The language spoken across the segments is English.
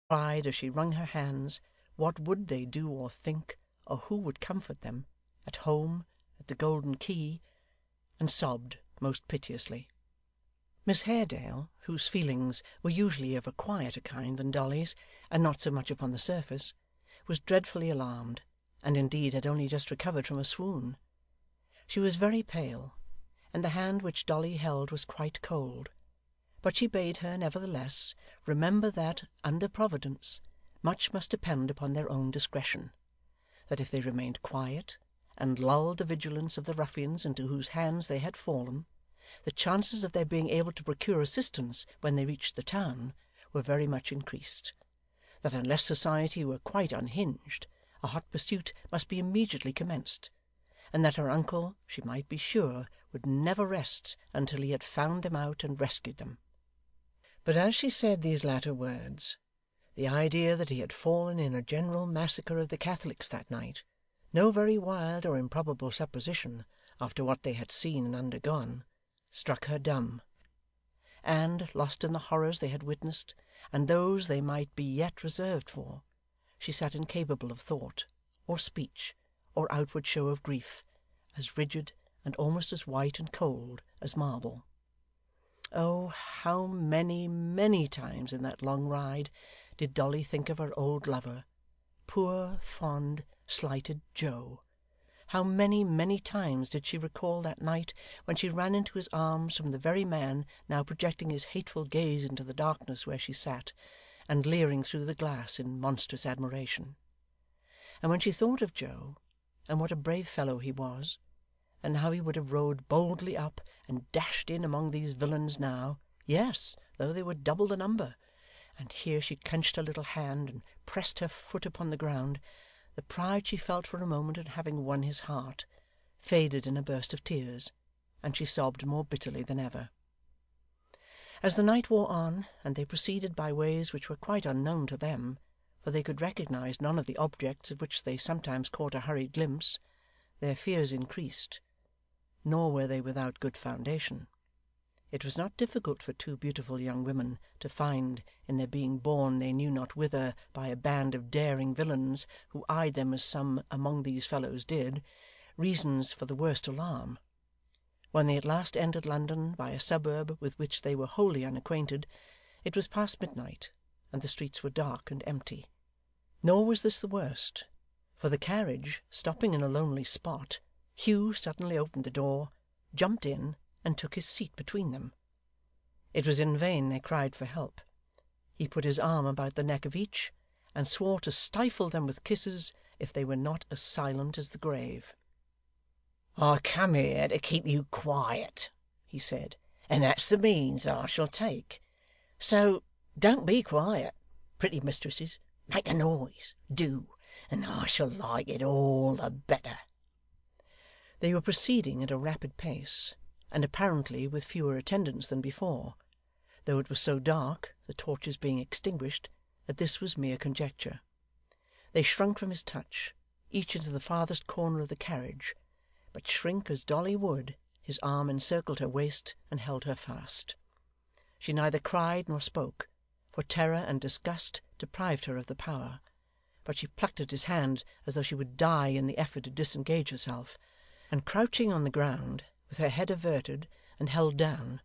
cried as she wrung her hands, what would they do or think, or who would comfort them, at home, at the Golden Key, and sobbed most piteously. Miss Haredale, whose feelings were usually of a quieter kind than Dolly's, and not so much upon the surface, was dreadfully alarmed, and indeed had only just recovered from a swoon. She was very pale, and the hand which Dolly held was quite cold, but she bade her, nevertheless, remember that, under Providence, much must depend upon their own discretion; that if they remained quiet, and lulled the vigilance of the ruffians into whose hands they had fallen, the chances of their being able to procure assistance when they reached the town were very much increased; that unless society were quite unhinged, a hot pursuit must be immediately commenced; and that her uncle, she might be sure, would never rest until he had found them out and rescued them. But as she said these latter words, the idea that he had fallen in a general massacre of the Catholics that night, no very wild or improbable supposition after what they had seen and undergone, struck her dumb; and, lost in the horrors they had witnessed, and those they might be yet reserved for, she sat incapable of thought, or speech, or outward show of grief, as rigid and almost as white and cold as marble. Oh, how many, many times in that long ride did Dolly think of her old lover, poor, fond, slighted Joe! How many, many times did she recall that night when she ran into his arms from the very man now projecting his hateful gaze into the darkness where she sat, and leering through the glass in monstrous admiration! And when she thought of Joe, and what a brave fellow he was, and how he would have rode boldly up and dashed in among these villains now, yes, though they were double the number, and here she clenched her little hand and pressed her foot upon the ground, the pride she felt for a moment at having won his heart, faded in a burst of tears, and she sobbed more bitterly than ever. As the night wore on, and they proceeded by ways which were quite unknown to them, for they could recognize none of the objects of which they sometimes caught a hurried glimpse, their fears increased. Nor were they without good foundation. It was not difficult for two beautiful young women to find, in their being borne they knew not whither by a band of daring villains who eyed them as some among these fellows did, reasons for the worst alarm. When they at last entered London by a suburb with which they were wholly unacquainted, it was past midnight, and the streets were dark and empty. Nor was this the worst, for the carriage stopping in a lonely spot, Hugh suddenly opened the door, jumped in, and took his seat between them. It was in vain they cried for help. He put his arm about the neck of each, and swore to stifle them with kisses if they were not as silent as the grave. 'I come here to keep you quiet,' he said, 'and that's the means I shall take. So don't be quiet, pretty mistresses. Make a noise, do, and I shall like it all the better.' They were proceeding at a rapid pace, and apparently with fewer attendants than before, though it was so dark, the torches being extinguished, that this was mere conjecture. They shrunk from his touch, each into the farthest corner of the carriage, but shrink as Dolly would, his arm encircled her waist and held her fast. She neither cried nor spoke, for terror and disgust deprived her of the power, but she plucked at his hand as though she would die in the effort to disengage herself, and crouching on the ground, with her head averted and held down,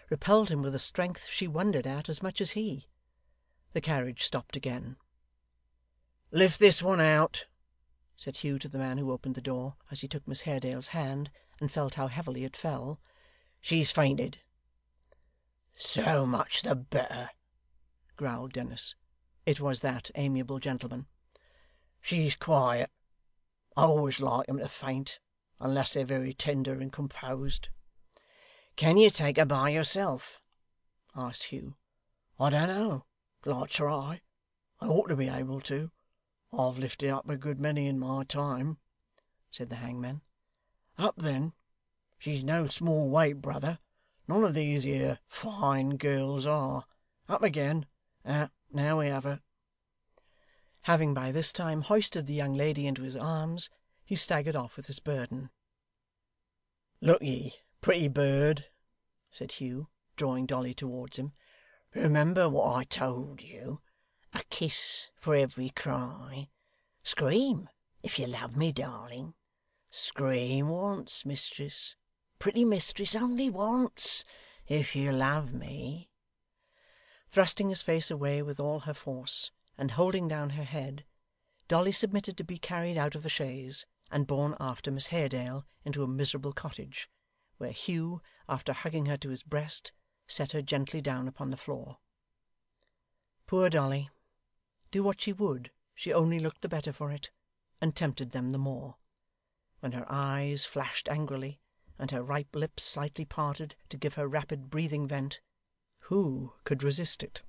repelled him with a strength she wondered at as much as he. The carriage stopped again. 'Lift this one out,' said Hugh to the man who opened the door, as he took Miss Haredale's hand, and felt how heavily it fell. 'She's fainted.' 'So much the better,' growled Dennis. It was that amiable gentleman. 'She's quiet. I always like 'em to faint, unless they're very tender and composed.' 'Can you take her by yourself?' asked Hugh. 'I don't know, till I try. I ought to be able to. I've lifted up a good many in my time,' said the hangman. 'Up then. She's no small weight, brother. None of these here fine girls are. Up again. Now we have her.' Having by this time hoisted the young lady into his arms, he staggered off with his burden. 'Look ye, pretty bird,' said Hugh, drawing Dolly towards him, 'remember what I told you, A kiss for every cry. Scream, if you love me, darling. Scream once, mistress. Pretty mistress, only once, if you love me.' Thrusting his face away with all her force, and holding down her head, Dolly submitted to be carried out of the chaise, and borne after Miss Haredale into a miserable cottage, where Hugh, after hugging her to his breast, set her gently down upon the floor. Poor Dolly! Do what she would, she only looked the better for it, and tempted them the more. When her eyes flashed angrily, and her ripe lips slightly parted to give her rapid breathing vent, who could resist it?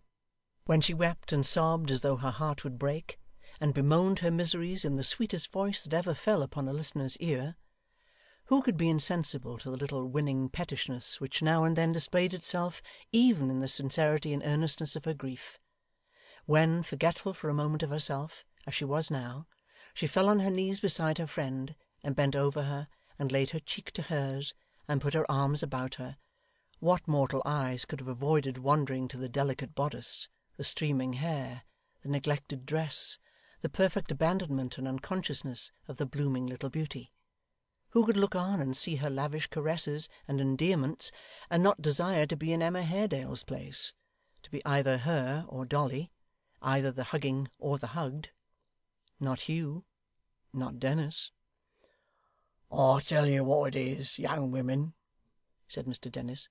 When she wept and sobbed as though her heart would break, and bemoaned her miseries in the sweetest voice that ever fell upon a listener's ear, who could be insensible to the little winning pettishness which now and then displayed itself even in the sincerity and earnestness of her grief? When, forgetful for a moment of herself, as she was now, she fell on her knees beside her friend, and bent over her, and laid her cheek to hers, and put her arms about her, what mortal eyes could have avoided wandering to the delicate bodice, the streaming hair, the neglected dress, the perfect abandonment and unconsciousness of the blooming little beauty? Who could look on and see her lavish caresses and endearments, and not desire to be in Emma Haredale's place, to be either her or Dolly, either the hugging or the hugged? Not Hugh, not Dennis. 'I tell you what it is, young women,' said Mr Dennis,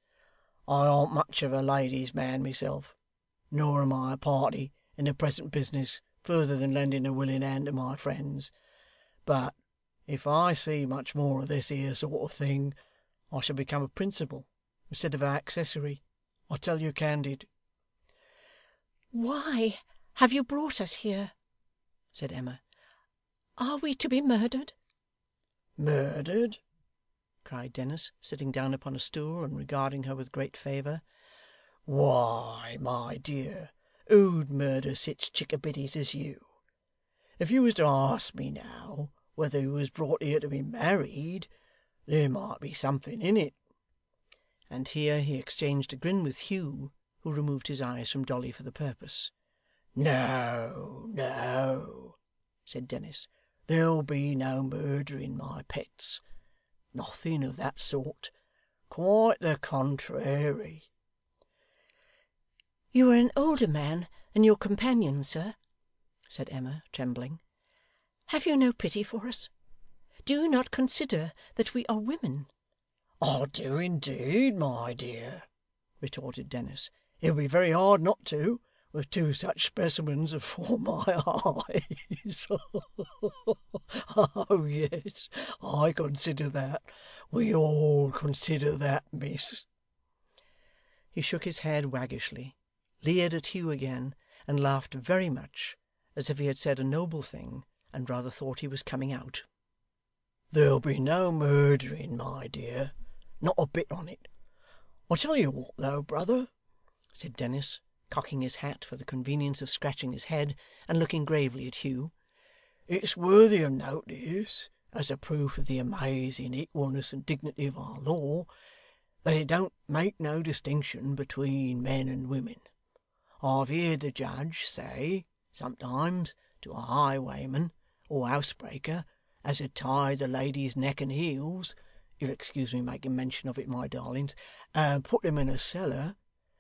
'I aren't much of a ladies' man myself, nor am I a party in the present business further than lending a willing hand to my friends. But if I see much more of this here sort of thing, I shall become a principal instead of a accessory, I tell you candid.' 'Why have you brought us here?' said Emma. 'Are we to be murdered?' 'Murdered!' cried Dennis, sitting down upon a stool, and regarding her with great favour. 'Why, my dear, who'd murder sich chickabiddies as you? If you was to ask me now whether you was brought here to be married, there might be something in it.' And here he exchanged a grin with Hugh, who removed his eyes from Dolly for the purpose. 'No, no,' said Dennis. 'There'll be no murdering, my pets. Nothing of that sort. Quite the contrary.' 'You are an older man than your companion, sir,' said Emma, trembling. 'Have you no pity for us? Do you not consider that we are women?' 'I do indeed, my dear,' retorted Dennis. 'It would be very hard not to, with two such specimens afore my eyes. Oh yes, I consider that. We all consider that, miss.' He shook his head waggishly, leered at Hugh again, and laughed very much, as if he had said a noble thing, and rather thought he was coming out. 'There'll be no murdering, my dear. Not a bit on it. I tell you what though, brother,' said Dennis, cocking his hat for the convenience of scratching his head, and looking gravely at Hugh, 'it's worthy of notice, as a proof of the amazing equalness and dignity of our law, that it don't make no distinction between men and women. I've heerd the judge say, sometimes, to a highwayman or housebreaker as had tied the lady's neck and heels, you'll excuse me making mention of it, my darlings, and put him in a cellar,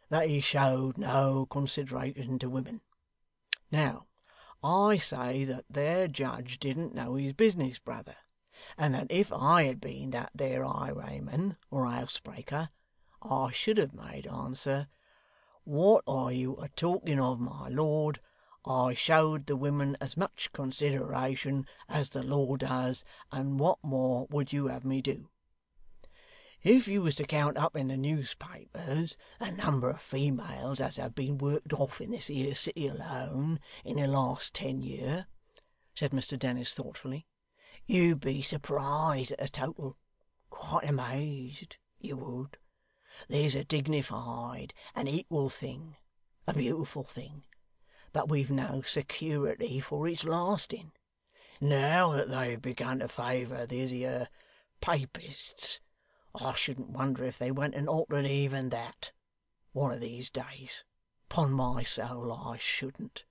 that he showed no consideration to women. Now, I say that there judge didn't know his business, brother, and that if I had been that there highwayman or housebreaker, I should have made answer, "What are you a talking of, my lord? I showed the women as much consideration as the law does, and what more would you have me do?" If you was to count up in the newspapers the number of females as have been worked off in this here city alone in the last 10 year,' said Mr Dennis thoughtfully, 'you'd be surprised at the total. Quite amazed, you would. There's a dignified and equal thing, a beautiful thing, but we've no security for its lasting. Now that they've begun to favour these here papists, I shouldn't wonder if they went and altered even that, one of these days. 'Pon my soul, I shouldn't.